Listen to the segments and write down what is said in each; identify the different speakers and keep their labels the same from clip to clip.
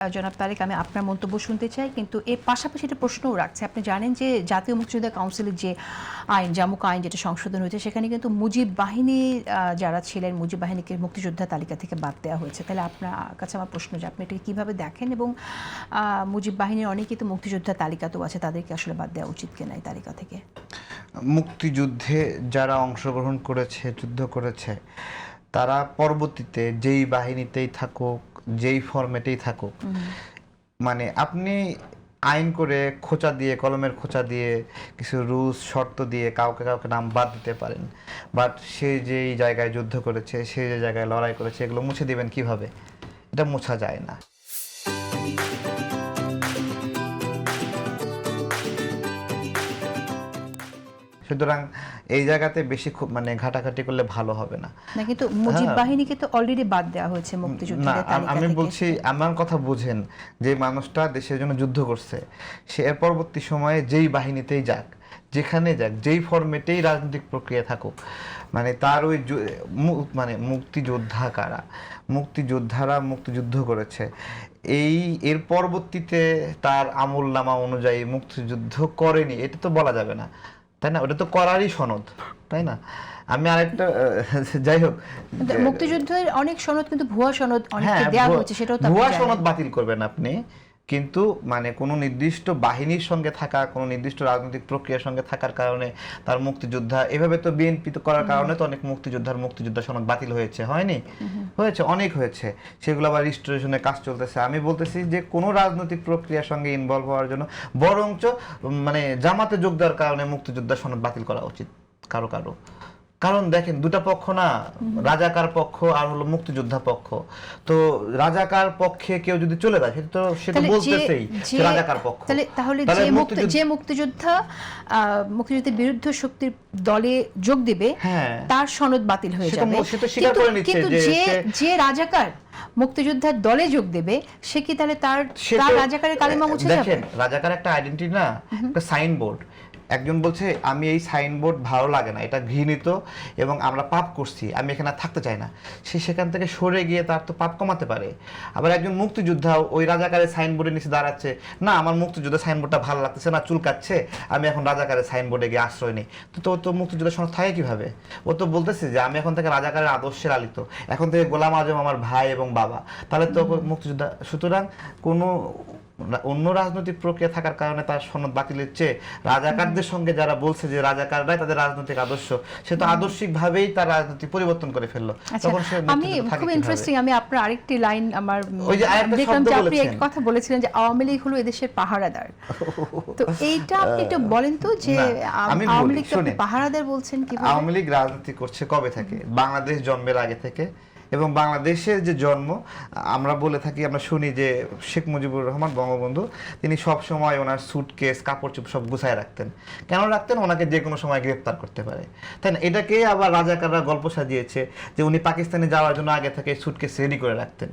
Speaker 1: জনাব তারেক, আমি আপনার মন্তব্য শুনতে চাই, কিন্তু এর পাশাপাশি একটা প্রশ্নও রাখছে। আপনি জানেন যে জাতীয় মুক্তিযোদ্ধা কাউন্সিলের যে আইন, জামুকা আইন যেটা সংশোধন হয়েছে, সেখানে কিন্তু মুজিব বাহিনী যারা ছিলেন, মুজিব বাহিনীকে মুক্তিযোদ্ধা তালিকা থেকে বাদ দেওয়া হয়েছে। তাহলে আপনার কাছে আমার প্রশ্ন যে আপনি এটাকে কীভাবে দেখেন, এবং মুজিব বাহিনীর অনেকেই তো মুক্তিযোদ্ধা তালিকাতেও আছে, তাদেরকে আসলে বাদ দেওয়া উচিত কিনা এই তালিকা থেকে?
Speaker 2: মুক্তিযুদ্ধে যারা অংশগ্রহণ করেছে, যুদ্ধ করেছে, তারা পরবর্তীতে যেই বাহিনীতেই থাকুক, যেই ফরম্যাটেই থাকুক, মানে আপনি আইন করে খোঁচা দিয়ে, কলমের খোঁচা দিয়ে, কিছু রুলস শর্ত দিয়ে কাউকে কাউকে নাম বাদ দিতে পারেন, বাট সে যেই জায়গায় যুদ্ধ করেছে, সে যে জায়গায় লড়াই করেছে, এগুলো মুছে দিবেন কিভাবে? এটা মোছা যায় না। সুতরাং এই জায়গাতে বেশি খুব মানে ঘাটাঘাটি করলে ভালো হবে না।
Speaker 1: না, কিন্তু মুজিব বাহিনীকে তো অলরেডি বাদ দেওয়া হয়েছে মুক্তিযুদ্ধের তালিকা থেকে।
Speaker 2: আমি বলছি, আমার কথা বুঝেন, যে মানুষটা দেশের জন্য যুদ্ধ করছে, সে এর পরবর্তী সময়ে যেই বাহিনীতেই যাক, যেখানে যাক, যেই ফরম্যাটেই রাজনৈতিক প্রক্রিয়া থাকুক, মানে তার ওই মানে মুক্তিযোদ্ধা কারা, মুক্তিযোদ্ধারা মুক্তিযুদ্ধ করেছে, এর পরবর্তীতে তার আমলনামা অনুযায়ী মুক্তিযুদ্ধ করেনি, এটা তো বলা যাবে না, তাই না? ওটা তো করারই সনদ, তাই না? আমি আরেকটা যাই হোক,
Speaker 1: মুক্তিযুদ্ধের অনেক সনদ কিন্তু ভুয়া সনদ অনেককে দেওয়া হয়েছে, সেটাও তো
Speaker 2: ভুয়া সনদ বাতিল করবেন আপনি, কিন্তু মানে কোনো নির্দিষ্ট বাহিনীর সঙ্গে থাকা, কোনো নির্দিষ্ট রাজনৈতিক প্রক্রিয়ার সঙ্গে থাকার কারণে তার মুক্তিযোদ্ধা, এভাবে তো বিএনপি করার কারণে তো অনেক মুক্তিযোদ্ধা সনদ বাতিল হয়েছে, হয়নি? হয়েছে, অনেক হয়েছে, সেগুলো আবার রিস্টোরেশনের কাজ চলতেছে। আমি বলতেছি যে কোনো রাজনৈতিক প্রক্রিয়ার সঙ্গে ইনভলভ হওয়ার জন্য বরঞ্চ মানে জামাতে যোগ দেওয়ার কারণে মুক্তিযোদ্ধা সনদ বাতিল করা উচিত কারো কারো। কারণ দেখেন, দুটা পক্ষ না, রাজাকার পক্ষ আর হলো মুক্তিযোদ্ধা পক্ষ। তো রাজাকার পক্ষে কেউ যদি চলে যায়, সেটা বলতেছেই রাজাকার পক্ষ।
Speaker 1: তাহলে যে মুক্তিযোদ্ধা মুক্তিযুদ্ধের বিরুদ্ধ শক্তির দলে যোগ দিবে, তার সনদ বাতিল হয়ে যাবে। কিন্তু যে রাজাকার মুক্তিযোদ্ধার দলে যোগ দেবে, সে কি তাহলে তার রাজাকারের কালিমা মুছে যাবে?
Speaker 2: দেখেন, রাজাকার একটা আইডেন্টিটি না, একটা সাইনবোর্ড। একজন বলছে আমি এই সাইনবোর্ড ভালো লাগে না, এটা ঘৃণিত এবং আমরা পাপ করছি, আমি এখানে থাকতে চাই না, সে সেখান থেকে সরে গিয়ে তার তো পাপ কমাতে পারে। আবার একজন মুক্তিযোদ্ধা ওই রাজাকারের সাইনবোর্ডের নিচে দাঁড়াচ্ছে, না আমার মুক্তিযোদ্ধা সাইনবোর্ডটা ভালো লাগতেছে না, চুলকাচ্ছে, আমি এখন রাজাকারের সাইনবোর্ডে গিয়ে আশ্রয় নিই। তো মুক্তিযোদ্ধার সঙ্গে থাকে কিভাবে? ও তো বলতেছে যে আমি এখন থেকে রাজাকারের আদর্শে লালিত, এখন থেকে গোলাম আজম আমার ভাই এবং বাবা, তাহলে তো মুক্তিযোদ্ধা। সুতরাং কোনো অন্য রাজনৈতিক প্রক্রিয়া থাকার কারণে তার সনদ বাতিলের চেয়ে রাজাকারদের সঙ্গে যারা বলছে যে রাজাকাররাই তাদের রাজনৈতিক আদর্শ, সে তো আদর্শিক ভাবেই তার রাজনীতি পরিবর্তন করে ফেললো। তখন সে
Speaker 1: আমি খুব ইন্টারেস্টিং, আমি আপনার আরেকটি লাইন আমার দেখলাম যে আপনি এক কথা বলেছিলেন যে আওয়ামী লীগ হলো এদেশের পাহারাদার। তো এইটা আপনি একটু বলেন তো, যে আওয়ামী লীগ পাহারাদার বলছেন কি?
Speaker 2: আওয়ামী লীগ রাজনীতি করছে কবে থেকে? বাংলাদেশ জন্মের আগে থেকে। এবং বাংলাদেশের যে জন্ম, আমরা বলে থাকি, আমরা শুনি যে শেখ মুজিবুর রহমান বঙ্গবন্ধু, তিনি সব সময় ওনার সুটকেস, কাপড় চোপড় সব গুছায় রাখতেন। কেন রাখতেন? ওনাকে যে কোনো সময় গ্রেফতার করতে পারে, তাই না? এটাকে আবার রাজাকাররা গল্প সাজিয়েছে যে উনি পাকিস্তানে যাওয়ার জন্য আগে থেকে সুটকেস রেডি করে রাখতেন।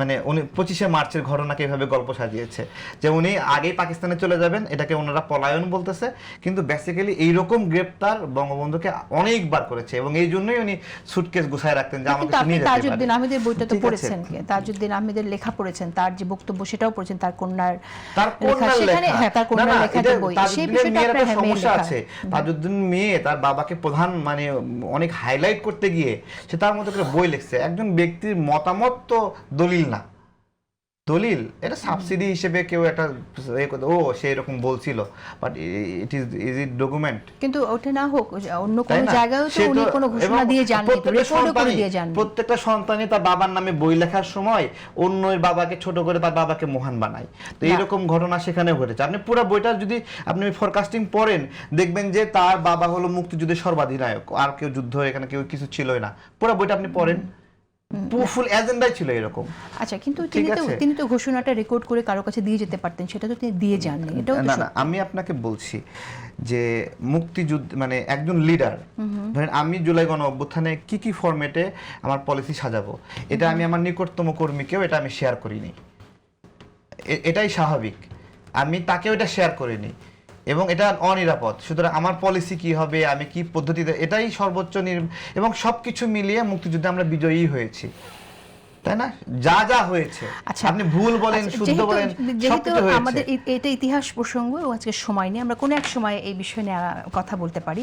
Speaker 2: মানে উনি 25শে মার্চের ঘটনাকে এভাবে গল্প সাজিয়েছে যে উনি আগেই পাকিস্তানে চলে যাবেন, এটাকে ওনারা পলায়ন বলতেছে, কিন্তু বেসিক্যালি এইরকম গ্রেফতার বঙ্গবন্ধুকে অনেকবার করেছে, এবং এই জন্যই উনি সুটকেস গুছায় রাখতেন যে আমাকে নিয়ে যেতে পারে।
Speaker 1: তাজউদ্দিন আহমেদের বইটা তো পড়েছেন, তাজউদ্দিন আহমেদের লেখা পড়েছেন, তার যে বক্তব্য সেটাও পড়েছেন, তার কন্যার লেখা, সেখানে তার কন্যার লেখা যে বই, সেই বিষয়টা আপনার
Speaker 2: সমস্যা আছে। তাজউদ্দিন মেয়ে তার বাবাকে প্রধান মানে অনেক হাইলাইট করতে গিয়ে সে তার মতো করে বই লিখছে। একজন ব্যক্তির মতামত তো দলিল না, দলিল এটা সাবসিডি হিসেবে কেউ একটা সে এরকম বলছিল, বাট ইজ ইট ডকুমেন্ট?
Speaker 1: কিন্তু ওটা না হোক, অন্য কোন জায়গায়ও তো উনি কোনো ঘোষণা দিয়ে যাননি, রেকর্ডও করে দিয়ে যাননি।
Speaker 2: প্রত্যেকটা সন্তানই তার বাবার নামে বই লেখার সময় অন্যের বাবাকে ছোট করে তার বাবাকে মহান বানায়। তো এইরকম ঘটনা সেখানে ঘটেছে। আপনি পুরো বইটা যদি আপনি ফরকাস্টিং পড়েন, দেখবেন যে তার বাবা হলো মুক্তিযুদ্ধের সর্বাধিনায়ক, আর কেউ যুদ্ধ এখানে কেউ কিছু ছিলই না। পুরো বইটা আপনি পড়েন, ফুল এজেন্ডাই ছিল এরকম।
Speaker 1: আচ্ছা, কিন্তু তিনি তো ঘোষণাটা রেকর্ড করে কারো কাছে দিয়ে যেতে পারতেন, সেটা তো তিনি দিয়ে যাননি। এটাও
Speaker 2: না না, আমি আপনাকে বলছি যে মুক্তিযুদ্ধ মানে একজন লিডার, ধরেন আমি জুলাই গণ অভ্যুত্থানে কি কি ফরম্যাটে আমার পলিসি সাজাবো, এটা আমি আমার নিকটতম কর্মীকেও এটা আমি শেয়ার করিনি, এটাই স্বাভাবিক। আমি তাকেও এটা শেয়ার করিনি, এবং এটা অনিরাপদ। সুতরাং আমার পলিসি কি হবে, আমি কি পদ্ধতিতে, এটাই সর্বোচ্চ এবং সবকিছু মিলিয়ে মুক্তিযুদ্ধে আমরা বিজয়ী হয়েছি। তাই না? যা যা হয়েছে,
Speaker 1: আচ্ছা,
Speaker 2: আপনি ভুল বলেন শুদ্ধ বলেন
Speaker 1: যেহেতু
Speaker 2: সবকিছু হয়েছে।
Speaker 1: আমাদের এটা ইতিহাস প্রসঙ্গ, আজকে সময় নেই, আমরা কোনো এক সময় এই বিষয় নিয়ে কথা বলতে পারি।